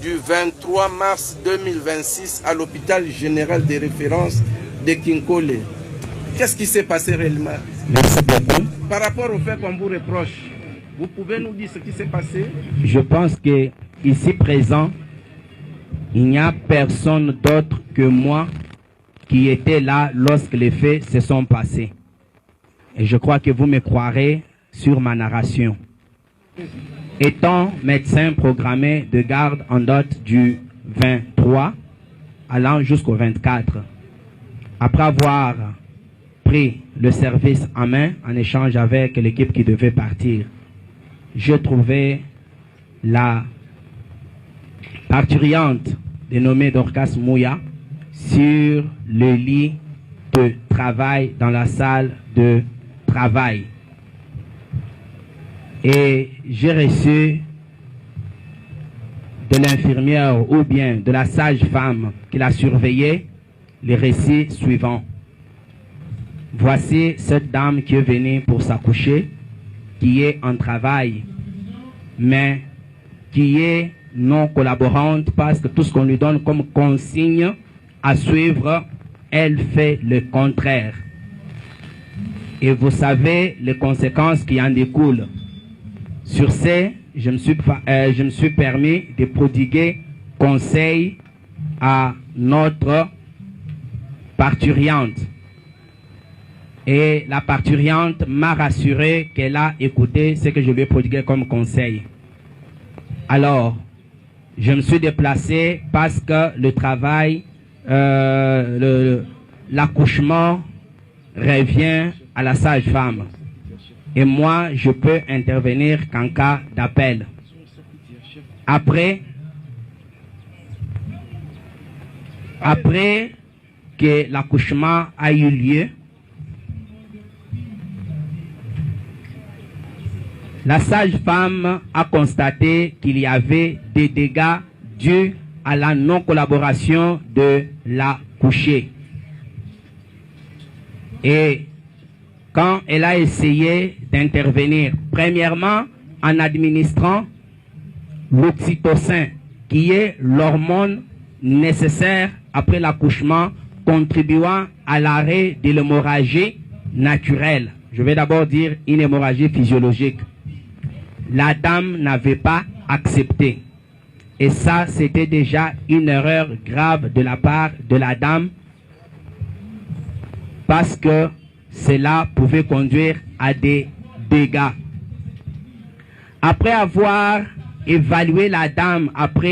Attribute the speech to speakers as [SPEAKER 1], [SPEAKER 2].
[SPEAKER 1] du 23 mars 2026 à l'hôpital général de référence de Kinkole. Qu'est-ce qui s'est passé réellement?
[SPEAKER 2] Merci beaucoup.
[SPEAKER 1] Par rapport au fait qu'on vous reproche, vous pouvez nous dire ce qui s'est passé?
[SPEAKER 2] Je pense que ici présent, il n'y a personne d'autre que moi qui était là lorsque les faits se sont passés. Et je crois que vous me croirez sur ma narration. Étant médecin programmé de garde en date du 23 allant jusqu'au 24, après avoir pris le service en main en échange avec l'équipe qui devait partir, je trouvais la parturiente dénommée Dorcas Mouya sur le lit de travail dans la salle de travail. Et j'ai reçu de l'infirmière ou bien de la sage-femme qui l'a surveillée les récits suivants. Voici cette dame qui est venue pour s'accoucher, qui est en travail, mais qui est non collaborante parce que tout ce qu'on lui donne comme consigne à suivre, elle fait le contraire. Et vous savez les conséquences qui en découlent. Sur ce, je me suis permis de prodiguer conseil à notre parturiente. Et la parturiente m'a rassuré qu'elle a écouté ce que je lui ai prodigué comme conseil. Alors, je me suis déplacé parce que le travail, l'accouchement revient à la sage-femme. Et moi, je peux intervenir qu'en cas d'appel. Après que l'accouchement a eu lieu, la sage-femme a constaté qu'il y avait des dégâts dus à la non-collaboration de l'accouchée. Et quand elle a essayé d'intervenir, premièrement en administrant l'oxytocin, qui est l'hormone nécessaire après l'accouchement, contribuant à l'arrêt de l'hémorragie naturelle. Je vais d'abord dire une hémorragie physiologique. La dame n'avait pas accepté. Et ça, c'était déjà une erreur grave de la part de la dame, parce que cela pouvait conduire à des dégâts. Après avoir évalué la dame, après